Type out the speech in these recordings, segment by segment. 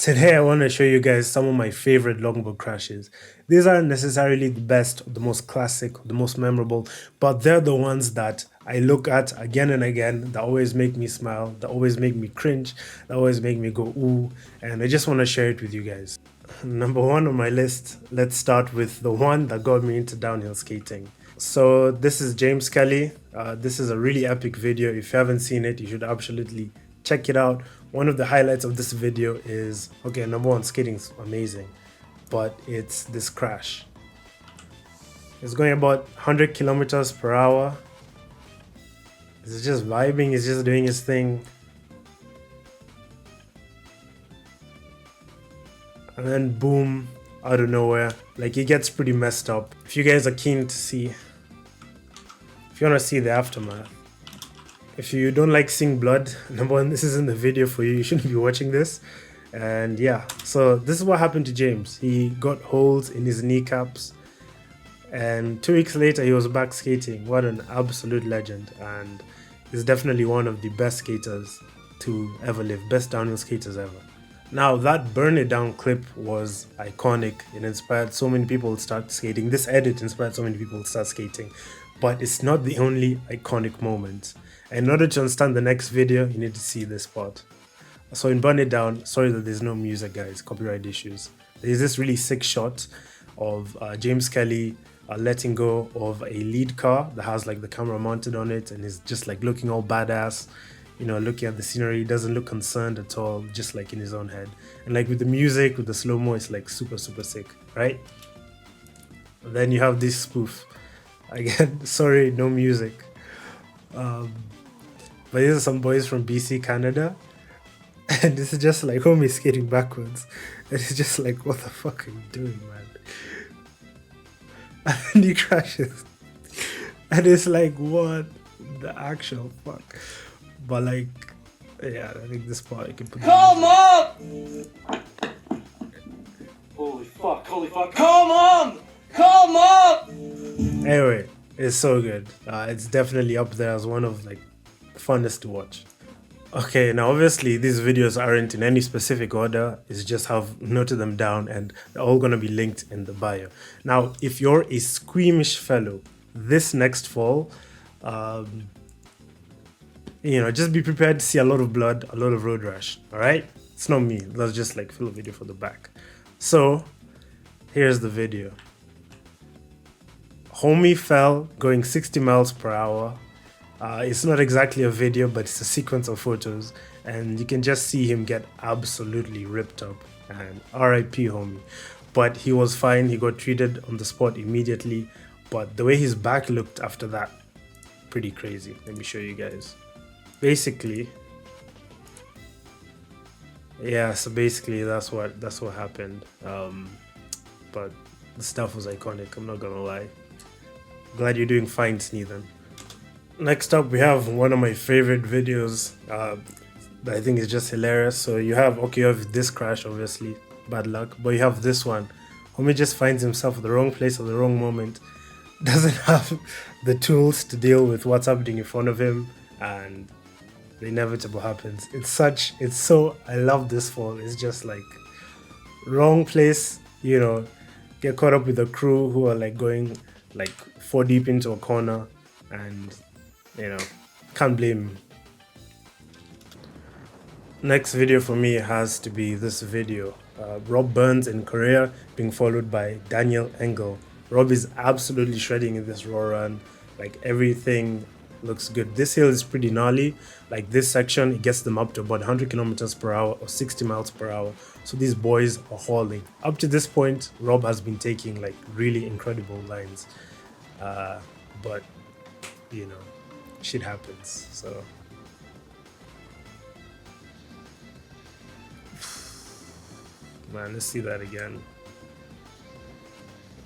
Today I want to show you guys some of my favorite longboard crashes. These aren't necessarily the best, the most classic, the most memorable, but they're the ones that I look at again and again, that always make me smile, that always make me cringe, that always make me go ooh, and I just want to share it with you guys. Number one on my list, let's start with the one that got me into downhill skating. So this is James Kelly. This is a really epic video. If you haven't seen it, you should absolutely check it out. One of the highlights of this video is, okay, number one, skating's amazing, but it's this crash. It's going about 100 kilometers per hour. It's just vibing, it's just doing his thing. And then boom, out of nowhere, like it gets pretty messed up. If you guys are keen to see, if you want to see the aftermath, if you don't like seeing blood, number one, this isn't the video for you. You shouldn't be watching this. And yeah, so this is what happened to James. He got holes in his kneecaps, and 2 weeks later he was back skating. What an absolute legend, and he's definitely one of the best skaters to ever live, best downhill skaters ever. Now that burn it down clip was iconic. It inspired so many people to start skating. This edit inspired so many people to start skating, but it's not the only iconic moment. And in order to understand the next video, you need to see this part. So in Burn It Down, sorry that there's no music guys, copyright issues. There's this really sick shot of James Kelly letting go of a lead car that has like the camera mounted on it, and is just like looking all badass, you know, looking at the scenery. He doesn't look concerned at all, just like in his own head. And like with the music, with the slow-mo, it's like super sick, right? And then you have this spoof. Again, sorry, no music. But these are some boys from BC, Canada. And this is just like homie skating backwards. And it's just like, what the fuck are you doing, man? And he crashes. And it's like, what the actual fuck? But like, yeah, I think this part I can put. Come up! Holy fuck, come on! Come up! Anyway, it's so good. It's definitely up there as one of like the funnest to watch. Okay, now obviously these videos aren't in any specific order. It's just I've noted them down, and they're all gonna be linked in the bio. Now, if you're a squeamish fellow, this next fall, you know, just be prepared to see a lot of blood, a lot of road rash. All right, it's not me. Let's just like fill a video for the back. So here's the video. Homie fell going 60 miles per hour. It's not exactly a video, but it's a sequence of photos, and you can just see him get absolutely ripped up, and RIP homie. But he was fine. He got treated on the spot immediately, but the way his back looked after that, pretty crazy. Let me show you guys. Basically, yeah, so basically that's what happened. But the stuff was iconic, I'm not gonna lie. Glad you're doing fine, Sneethen. Next up, we have one of my favorite videos that I think is just hilarious. So you have this crash, obviously, bad luck, but you have this one. Homie just finds himself at the wrong place at the wrong moment, doesn't have the tools to deal with what's happening in front of him, and the inevitable happens. I love this fall. It's just like wrong place, you know, get caught up with a crew who are like going like 4 deep into a corner, and you know, can't blame him. Next video for me has to be this video. Rob Burns in Korea being followed by Daniel Engel. Rob is absolutely shredding in this raw run. Like everything looks good. This hill is pretty gnarly. Like this section, it gets them up to about 100 kilometers per hour or 60 miles per hour. So these boys are hauling. Up to this point, Rob has been taking like really incredible lines. But you know, shit happens. So man, let's see that again.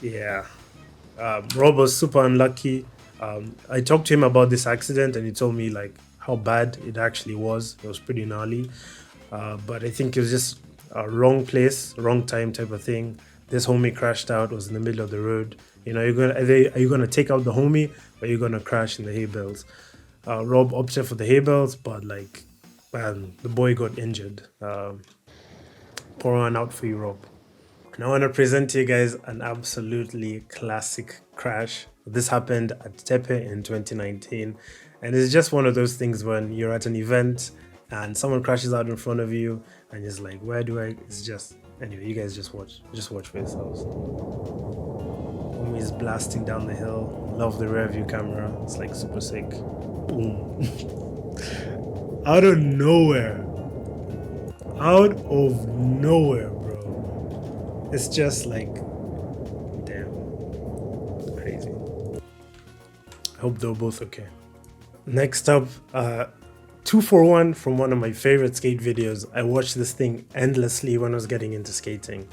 Yeah, Rob was super unlucky. I talked to him about this accident, and he told me like how bad it actually was. It was pretty gnarly, but I think it was just a wrong place, wrong time type of thing. This homie crashed out, was in the middle of the road. You know, are you gonna take out the homie, or are you gonna crash in the hay bales? Rob opted for the hay bales, but like, man, the boy got injured. Pour one out for you, Rob. And I want to present to you guys an absolutely classic crash. This happened at Tepe in 2019. And it's just one of those things when you're at an event and someone crashes out in front of you and it's like, where do I? It's just, anyway, you guys just watch for yourselves. Homie's blasting down the hill. Love the rear view camera. It's like super sick. Boom. Out of nowhere. Out of nowhere, bro. It's just like, damn, crazy. I hope they're both okay. Next up, 2-for-1 from one of my favorite skate videos. I watched this thing endlessly when I was getting into skating.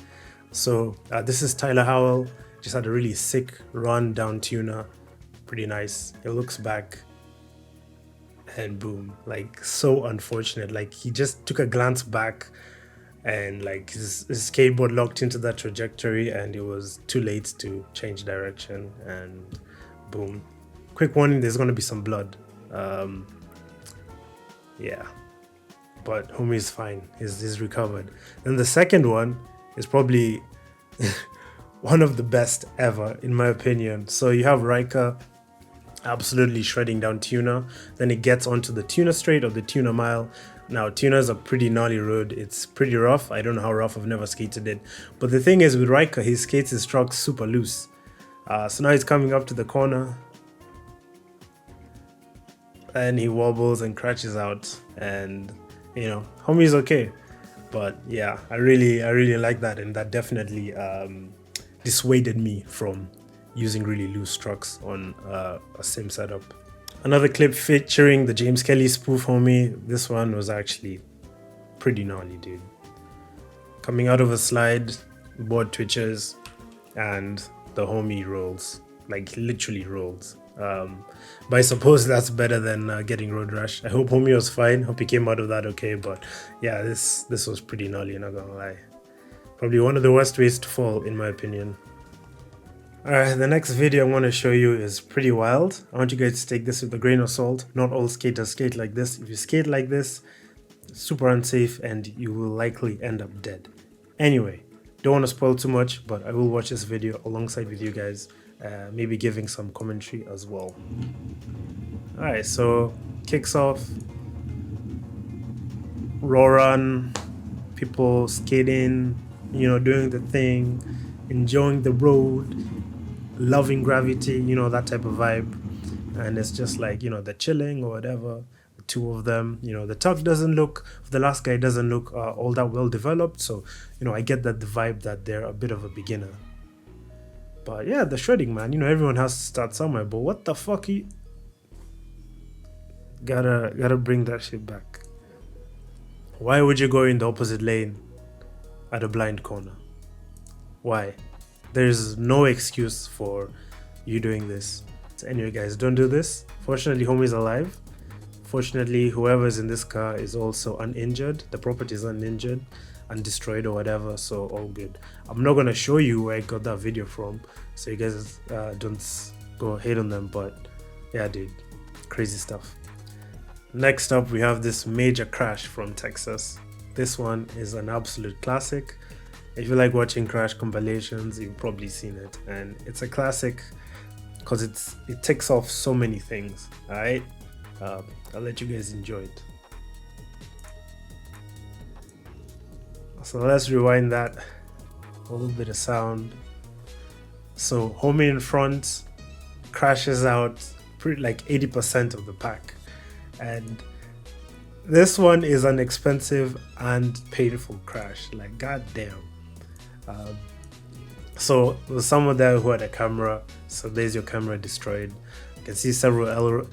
So this is Tyler Howell. Just had a really sick run down Tuna. Pretty nice. He looks back and boom, like so unfortunate. Like he just took a glance back and like his skateboard locked into that trajectory and it was too late to change direction and boom. Quick warning, there's going to be some blood. Yeah, but homie's fine. He's recovered. Then the second one is probably one of the best ever in my opinion. So you have Ryka absolutely shredding down Tuna. Then it gets onto the Tuna Straight or the Tuna Mile. Now Tuna is a pretty gnarly road. It's pretty rough. I don't know how rough. I've never skated it. But the thing is with Ryka, he skates his trucks super loose. So now he's coming up to the corner. And he wobbles and crashes out. And, you know, homie's okay. But yeah, I really like that. And that definitely dissuaded me from using really loose trucks on a sim setup. Another clip featuring the James Kelly spoof homie. This one was actually pretty gnarly, dude. Coming out of a slide, board twitches, and the homie rolls. Like literally rolls. But I suppose that's better than getting road rash. I hope homie was fine. Hope he came out of that okay. But yeah, this was pretty gnarly, not gonna lie. Probably one of the worst ways to fall in my opinion. Alright, the next video I want to show you is pretty wild. I want you guys to take this with a grain of salt. Not all skaters skate like this. If you skate like this, it's super unsafe and you will likely end up dead. Anyway, don't want to spoil too much, but I will watch this video alongside with you guys, maybe giving some commentary as well. Alright, so kicks off, raw run, people skating, you know, doing the thing, enjoying the road, loving gravity, you know, that type of vibe. And it's just like, you know, they're chilling or whatever, the two of them, you know, the tuck doesn't look, the last guy doesn't look all that well developed. So, you know, I get that the vibe that they're a bit of a beginner. But yeah, the shredding, man, you know, everyone has to start somewhere. But what the fuck, gotta bring that shit back. Why would you go in the opposite lane at a blind corner? Why? There's no excuse for you doing this. So anyway guys, don't do this. Fortunately homie's alive. Fortunately whoever's in this car is also uninjured. The property is uninjured, undestroyed or whatever, so all good. I'm not gonna show you where I got that video from, so you guys don't go hate on them, but yeah dude, crazy stuff. Next up we have this major crash from Texas. This one is an absolute classic. If you like watching crash compilations, you've probably seen it, and it's a classic because it takes off so many things. All right, I'll let you guys enjoy it. So let's rewind that. A little bit of sound. So homie in front crashes out pretty like 80% of the pack, and this one is an expensive and painful crash. Like goddamn. So there's someone there who had a camera, so there's your camera destroyed. You can see several arrow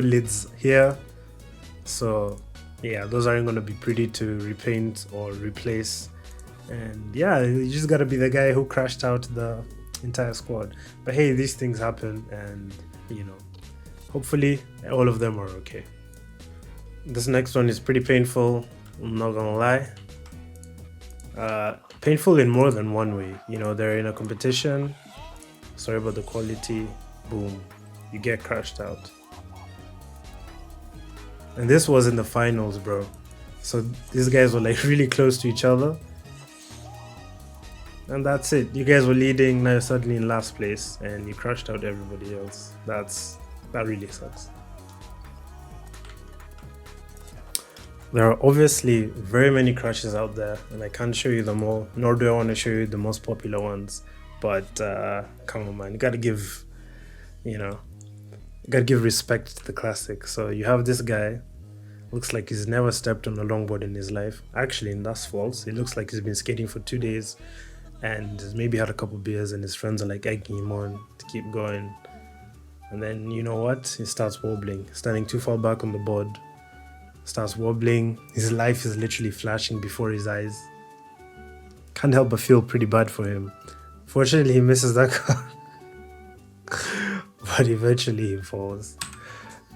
lids here, so yeah, those aren't going to be pretty to repaint or replace. And yeah, you just gotta be the guy who crashed out the entire squad. But hey, these things happen, and you know, hopefully all of them are okay. This next one is pretty painful, I'm not gonna lie. Painful in more than one way. You know, they're in a competition, sorry about the quality, boom, you get crashed out. And this was in the finals, bro. So these guys were like really close to each other. And that's it. You guys were leading, now you're suddenly in last place and you crushed out everybody else. That really sucks. There are obviously very many crashes out there and I can't show you them all, nor do I want to show you the most popular ones. But come on man, you gotta give, you know, you gotta give respect to the classic. So you have this guy, looks like he's never stepped on a longboard in his life. Actually, that's false. It looks like he's been skating for 2 days and maybe had a couple beers and his friends are like egging him on to keep going. And then you know what? He starts wobbling, standing too far back on the board. Starts wobbling. His life is literally flashing before his eyes. Can't help but feel pretty bad for him. Fortunately, he misses that car. But eventually he falls.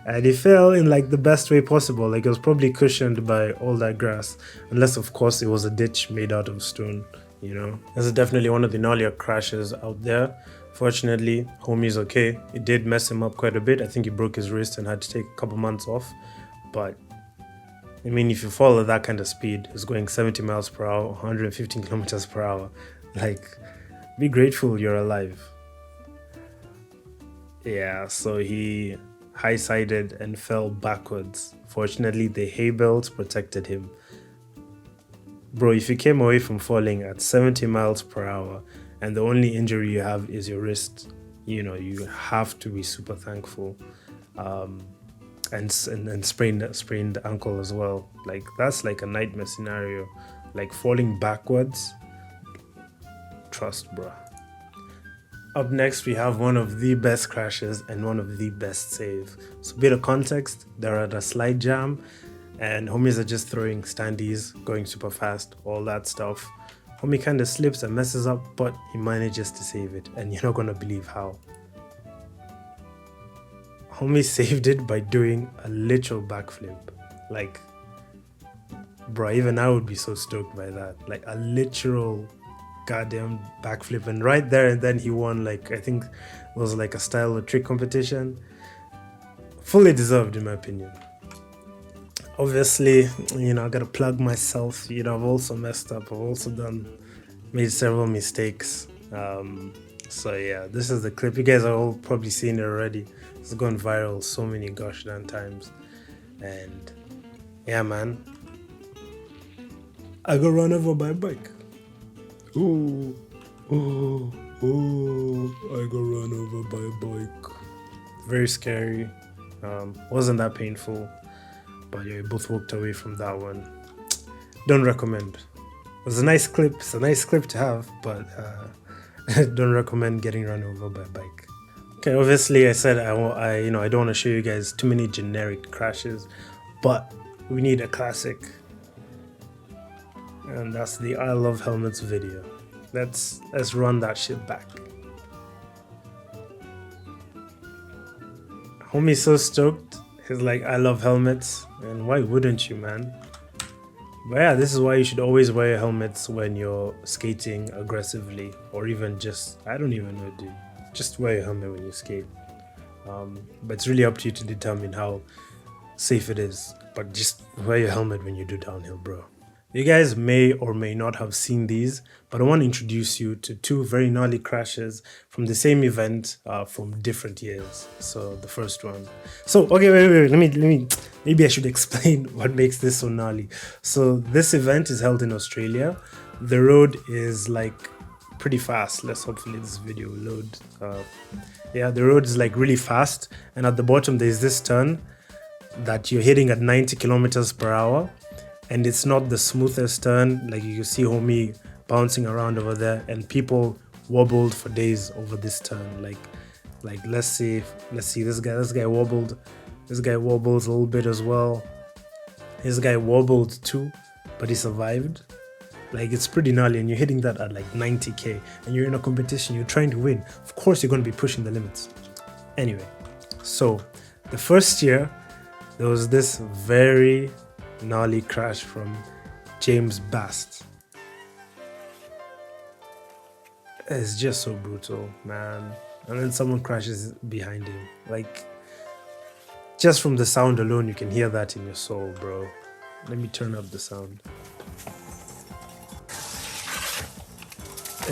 And he fell in like the best way possible. Like it was probably cushioned by all that grass. Unless of course it was a ditch made out of stone, you know. This is definitely one of the gnarlier crashes out there. Fortunately, homie's okay. It did mess him up quite a bit. I think he broke his wrist and had to take a couple months off. But I mean, if you fall at that kind of speed, it's going 70 miles per hour, 115 kilometers per hour. Like, be grateful you're alive. Yeah, so he high-sided and fell backwards. Fortunately, the hay belt protected him. Bro, if you came away from falling at 70 miles per hour and the only injury you have is your wrist, you know, you have to be super thankful. And sprained ankle as well. Like, that's like a nightmare scenario. Like falling backwards. Trust, bro. Up next, we have one of the best crashes and one of the best saves. So a bit of context, they're at a slide jam and homies are just throwing standees, going super fast, all that stuff. Homie kind of slips and messes up, but he manages to save it and you're not gonna believe how. Homie saved it by doing a literal backflip. Like, bro, even I would be so stoked by that. Like a literal goddamn backflip, and right there and then he won, like, I think it was like a style or trick competition. Fully deserved in my opinion. Obviously, you know, I gotta plug myself. You know, I've also messed up. I've also made several mistakes. So yeah, this is the clip. You guys are all probably seen it already. It's gone viral so many gosh darn times. And yeah, man, I got run over by a bike. Oh, I got run over by a bike. Very scary. Wasn't that painful, but yeah, we both walked away from that one. Don't recommend. It was a nice clip. It's a nice clip to have, but don't recommend getting run over by a bike. Okay, obviously I said I don't want to show you guys too many generic crashes, but we need a classic. And that's the I Love Helmets video. Let's run that shit back. Homie's so stoked. He's like, I love helmets, and why wouldn't you, man? But yeah, this is why you should always wear helmets when you're skating aggressively, or even just, I don't even know, dude. Just wear your helmet when you skate. But it's really up to you to determine how safe it is. But just wear your helmet when you do downhill, bro. You guys may or may not have seen these, but I want to introduce you to two very gnarly crashes from the same event from different years. So the first one. So, okay, wait. Let me, maybe I should explain what makes this so gnarly. So this event is held in Australia. The road is like pretty fast. Hopefully this video will load. Yeah, the road is like really fast. And at the bottom, there's this turn that you're hitting at 90 kilometers per hour. And it's not the smoothest turn. Like you can see homie bouncing around over there, and people wobbled for days over this turn. Like let's see this guy wobbled. This guy wobbles a little bit as well. This guy wobbled too, but he survived. Like, it's pretty gnarly, and you're hitting that at like 90k, and you're in a competition, you're trying to win. Of course you're going to be pushing the limits. Anyway, so the first year there was this very gnarly crash from James Bast. It's just so brutal, man. And then someone crashes behind him. Like, just from the sound alone, you can hear that in your soul, bro. Let me turn up the sound.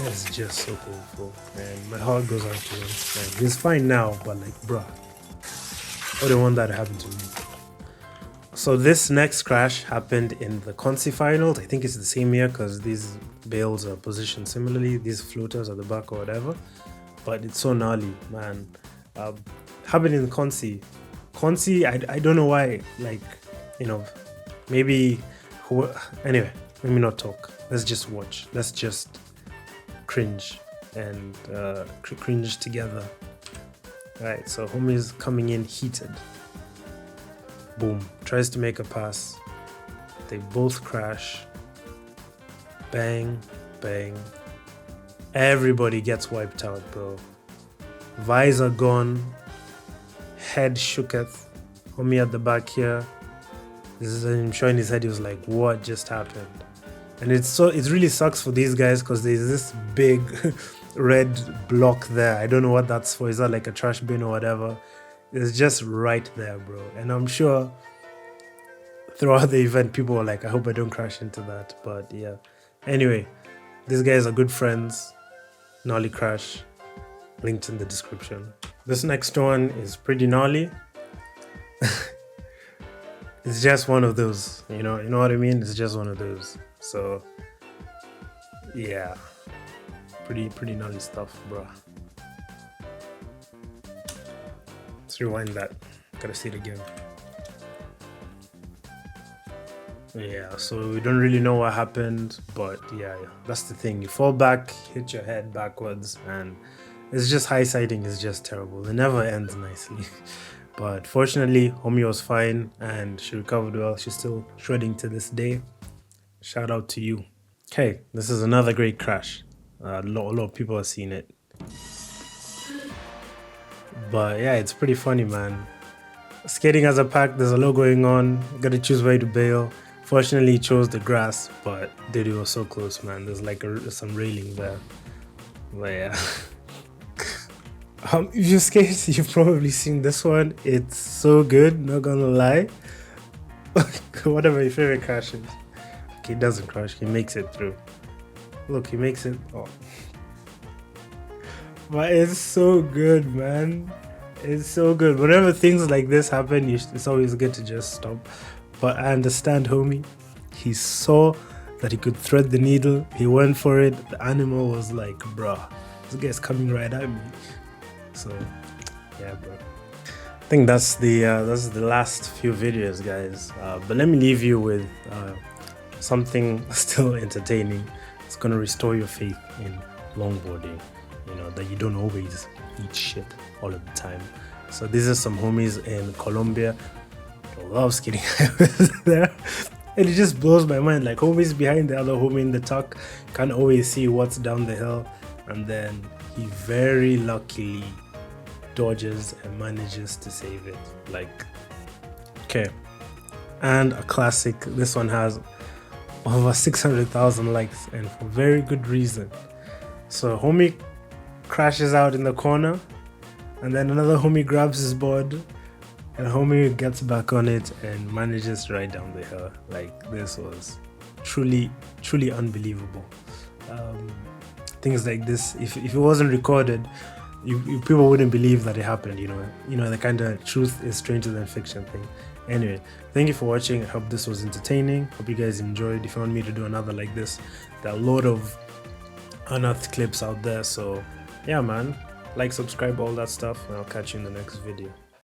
It's just so painful, and my heart goes out to him. Like, he's fine now, but like, bruh, I wouldn't want that to happen to me. So this next crash happened in the Consi finals. I think it's the same year because these bales are positioned similarly. These floaters at the back or whatever. But it's so gnarly, man. Happened in Consi. Consi, I don't know why. Like, you know, maybe. Anyway, let me not talk. Let's just watch. Let's just cringe and cringe together. Alright, so homie's coming in heated. Boom, tries to make a pass. They both crash. Bang, bang. Everybody gets wiped out, bro. Visor gone. Head shooketh. Homie at the back here. This is him showing his head. He was like, what just happened? And it really sucks for these guys because there's this big red block there. I don't know what that's for. Is that like a trash bin or whatever? It's just right there, bro. And I'm sure throughout the event, people were like, I hope I don't crash into that. But yeah. Anyway, these guys are good friends. Gnarly crash. Linked in the description. This next one is pretty gnarly. It's just one of those, you know what I mean? It's just one of those. So yeah, pretty gnarly stuff, bro. Let's rewind that. Gotta see it again. Yeah, so we don't really know what happened, but yeah, that's the thing. You fall back, hit your head backwards, and it's just high siding is just terrible. It never ends nicely. But fortunately, homie was fine and she recovered well. She's still shredding to this day. Shout out to you. Okay, this is another great crash. A lot of people have seen it. But yeah, it's pretty funny, man. Skating as a pack, there's a lot going on. You gotta choose where to bail. Fortunately, he chose the grass, but dude, it was so close, man. There's like some railing there. But yeah. If you skate, you've probably seen this one. It's so good, not gonna lie. One of my favorite crashes. Okay, he doesn't crash, he makes it through. Look, he makes it. Oh. But it's so good, man. It's so good. Whenever things like this happen, it's always good to just stop. But I understand, homie. He saw that he could thread the needle. He went for it. The animal was like, bruh, this guy's coming right at me. So yeah, bro. I think that's the last few videos, guys. But let me leave you with something still entertaining. It's gonna restore your faith in longboarding. You know that you don't always eat shit all of the time. So these are some homies in Colombia. I love skating there. And it just blows my mind. Like, homies behind the other homie in the tuck can't always see what's down the hill, and then he very luckily dodges and manages to save it. Like, okay. And a classic. This one has over 600,000 likes, and for very good reason. So homie crashes out in the corner, and then another homie grabs his board, and homie gets back on it and manages to ride down the hill. Like, this was truly unbelievable. Things like this, if it wasn't recorded, people wouldn't believe that it happened. You know, the kind of truth is stranger than fiction thing. Anyway, thank you for watching. I hope this was entertaining. Hope you guys enjoyed. If you want me to do another like this, there are a lot of unearthed clips out there. So yeah, man, like, subscribe, all that stuff, and I'll catch you in the next video.